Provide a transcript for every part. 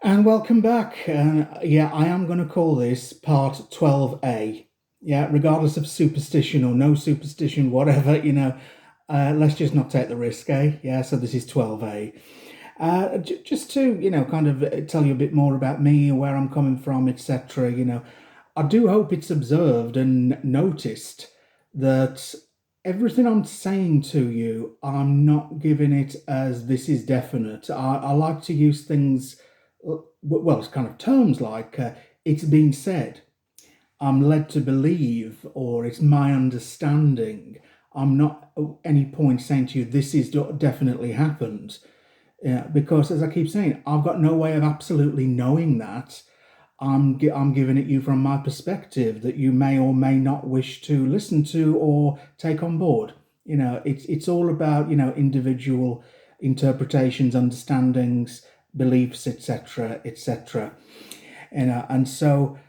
And welcome back. Yeah, I am going to call this part 12A. Yeah, regardless of superstition or no superstition, whatever, let's just not take the risk, eh? Yeah, so this is 12A. Just to, kind of tell you a bit more about me, where I'm coming from, etc. I do hope it's observed and noticed that everything I'm saying to you, I'm not giving it as this is definite. I like to use things, well, it's kind of terms like it's been said, I'm led to believe, or it's my understanding. I'm not at any point saying to you, this is definitely happened. Yeah, because as I keep saying, I've got no way of absolutely knowing that. I'm giving it you from my perspective that you may or may not wish to listen to or take on board. It's all about, individual interpretations, understandings, beliefs, etc., etc. And so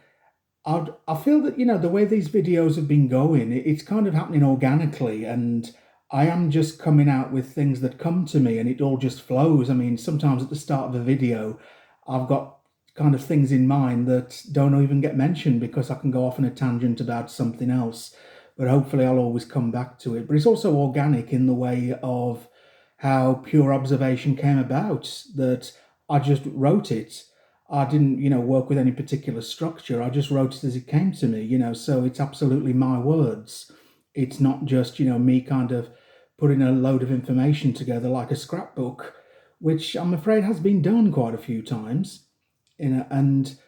I feel that, the way these videos have been going, it's kind of happening organically, and I am just coming out with things that come to me and it all just flows. I mean, sometimes at the start of a video, I've got kind of things in mind that don't even get mentioned because I can go off on a tangent about something else. But hopefully I'll always come back to it. But it's also organic in the way of how pure observation came about, that I just wrote it. I didn't, work with any particular structure. I just wrote it as it came to me, so it's absolutely my words. It's not just, me kind of putting a load of information together like a scrapbook, which I'm afraid has been done quite a few times, and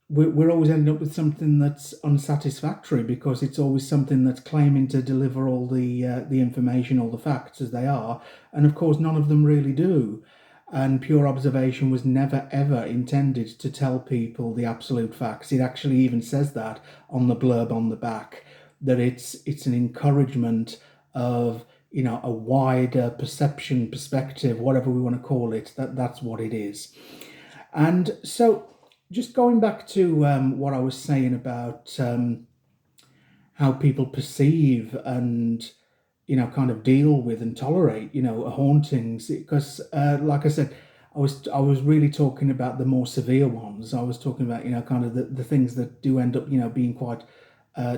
we're always ending up with something that's unsatisfactory because it's always something that's claiming to deliver all the information, all the facts as they are, and of course none of them really do. And pure observation was never ever intended to tell people the absolute facts. It actually even says that on the blurb on the back, that it's an encouragement of, a wider perception, perspective, whatever we want to call it. That's what it is. And so, just going back to what I was saying about how people perceive and, kind of deal with and tolerate, hauntings, because, like I said, I was really talking about the more severe ones. I was talking about, kind of the things that do end up, being quite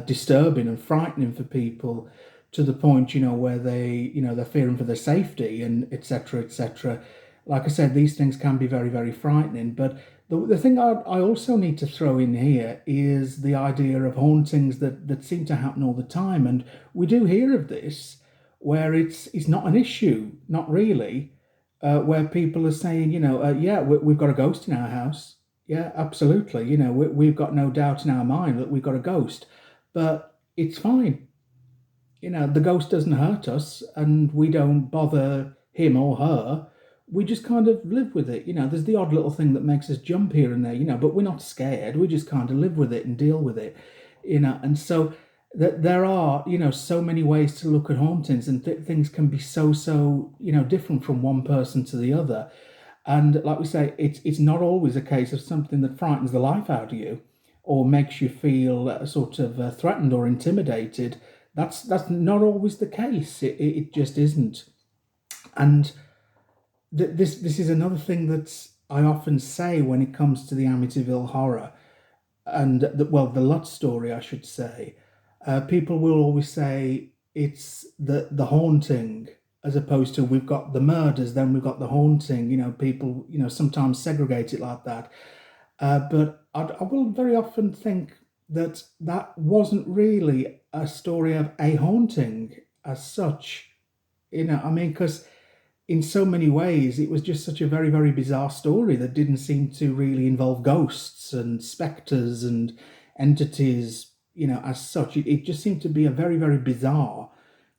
disturbing and frightening for people, to the point, where they're fearing for their safety and etc. etc. Like I said, these things can be very, very frightening. But the thing I also need to throw in here is the idea of hauntings that seem to happen all the time. And we do hear of this, where it's not an issue, not really, where people are saying, yeah, we've got a ghost in our house. Yeah, absolutely. We've got no doubt in our mind that we've got a ghost, but it's fine. The ghost doesn't hurt us and we don't bother him or her. We just kind of live with it. There's the odd little thing that makes us jump here and there, but we're not scared. We just kind of live with it and deal with it, and so there are, so many ways to look at hauntings, and things can be so, different from one person to the other. And like we say, it's not always a case of something that frightens the life out of you or makes you feel sort of threatened or intimidated. That's not always the case. It just isn't. And this is another thing that I often say when it comes to the Amityville horror and the Lutz story, I should say. People will always say it's the haunting, as opposed to we've got the murders, then we've got the haunting. People sometimes segregate it like that. But I will very often think that that wasn't really a story of a haunting as such. I mean, because in so many ways it was just such a very, very bizarre story that didn't seem to really involve ghosts and specters and entities, as such. It just seemed to be a very, very bizarre,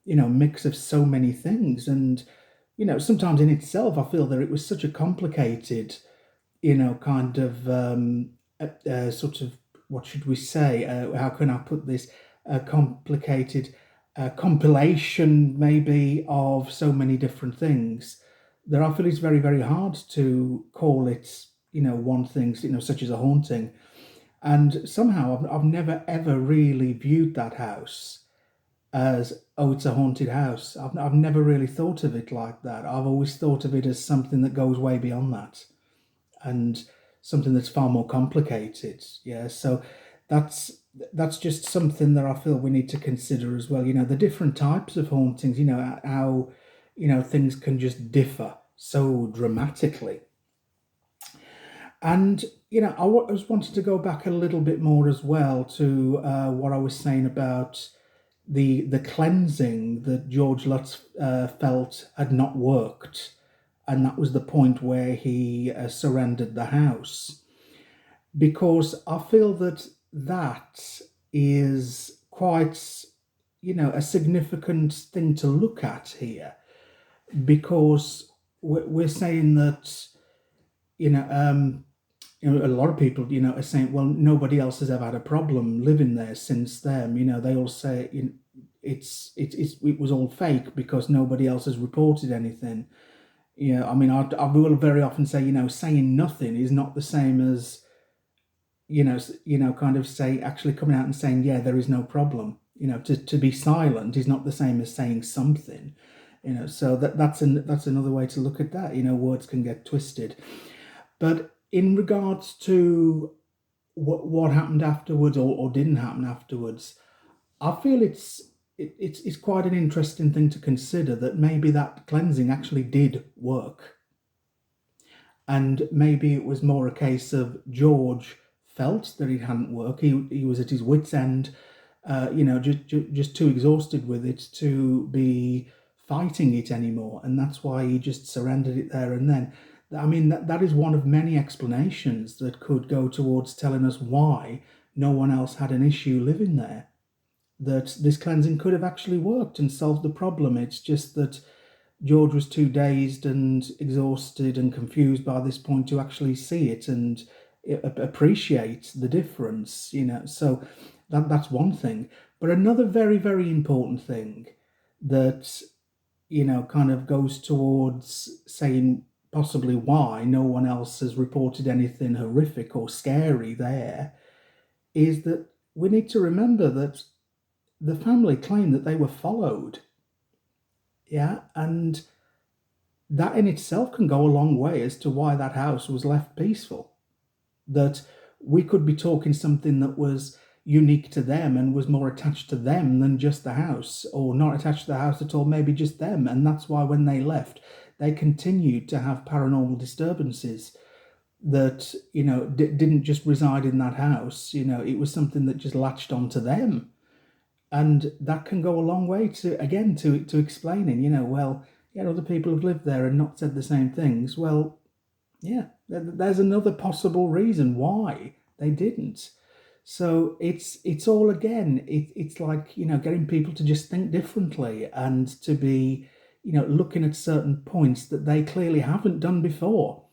mix of so many things. And, sometimes in itself, I feel that it was such a complicated, kind of sort of, what should we say? How can I put this? Complicated compilation, maybe, of so many different things. That I feel it's very, very hard to call it, one thing, such as a haunting. And somehow I've never ever really viewed that house as, oh, it's a haunted house. I've never really thought of it like that. I've always thought of it as something that goes way beyond that. And something that's far more complicated. Yeah, so that's that's just something that I feel we need to consider as well. The different types of hauntings. How things can just differ so dramatically. And I was wanting to go back a little bit more as well to what I was saying about the cleansing that George Lutz felt had not worked, and that was the point where he surrendered the house. Because I feel that that is quite, a significant thing to look at here, because we're saying that, you know, um, a lot of people, are saying, well, nobody else has ever had a problem living there since them. They all say it was all fake because nobody else has reported anything. I mean, I will very often say, saying nothing is not the same as, kind of say, actually coming out and saying, yeah, there is no problem. To be silent is not the same as saying something. So that's another way to look at that. Words can get twisted. But in regards to what happened afterwards, or didn't happen afterwards, I feel it's quite an interesting thing to consider, that maybe that cleansing actually did work. And maybe it was more a case of George felt that it hadn't worked. He was at his wit's end, just too exhausted with it to be fighting it anymore. And that's why he just surrendered it there and then. I mean, that is one of many explanations that could go towards telling us why no one else had an issue living there. That this cleansing could have actually worked and solved the problem. It's just that George was too dazed and exhausted and confused by this point to actually see it and appreciate the difference. So that's one thing. But another very, very important thing that kind of goes towards saying possibly why no one else has reported anything horrific or scary there, is that we need to remember that the family claimed that they were followed. Yeah, and that in itself can go a long way as to why that house was left peaceful. That we could be talking something that was unique to them and was more attached to them than just the house, or not attached to the house at all, maybe just them. And that's why when they left, they continued to have paranormal disturbances that, didn't just reside in that house. It was something that just latched onto them. And that can go a long way to explaining, well, yeah, other people have lived there and not said the same things. Well, yeah, there's another possible reason why they didn't. So it's all, again, it's like, getting people to just think differently and to be, looking at certain points that they clearly haven't done before,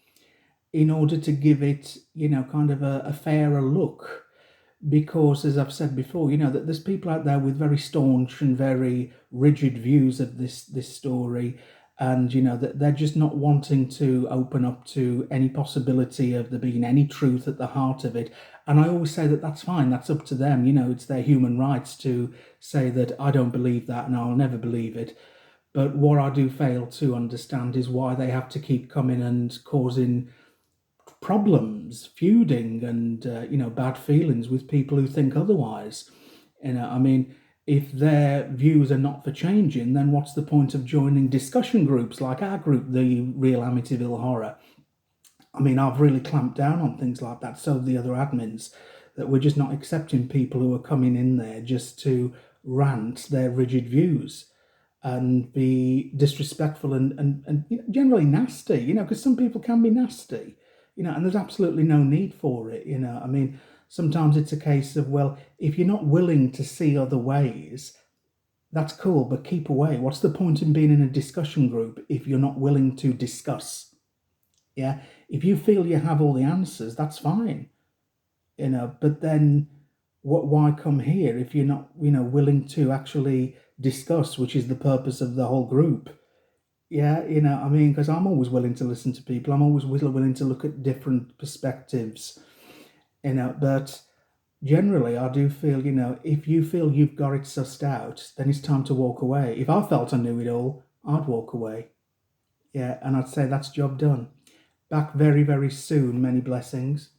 in order to give it, kind of a fairer look. Because, as I've said before, that there's people out there with very staunch and very rigid views of this story, and that they're just not wanting to open up to any possibility of there being any truth at the heart of it. And I always say that that's fine, that's up to them. It's their human rights to say that I don't believe that and I'll never believe it. But what I do fail to understand is why they have to keep coming and causing problems, feuding, and bad feelings with people who think otherwise. I mean, if their views are not for changing, then what's the point of joining discussion groups like our group, the Real Amityville Horror? I mean, I've really clamped down on things like that. So the other admins, that we're just not accepting people who are coming in there just to rant their rigid views and be disrespectful and generally nasty, because some people can be nasty, and there's absolutely no need for it, I mean, sometimes it's a case of, well, if you're not willing to see other ways, that's cool, but keep away. What's the point in being in a discussion group if you're not willing to discuss? Yeah, if you feel you have all the answers, that's fine, but then why come here if you're not, willing to actually discuss, which is the purpose of the whole group? Yeah, I mean, because I'm always willing to listen to people. I'm always willing to look at different perspectives, but generally I do feel, if you feel you've got it sussed out, then it's time to walk away. If I felt I knew it all, I'd walk away. Yeah, and I'd say that's job done. back very, very soon. Many blessings.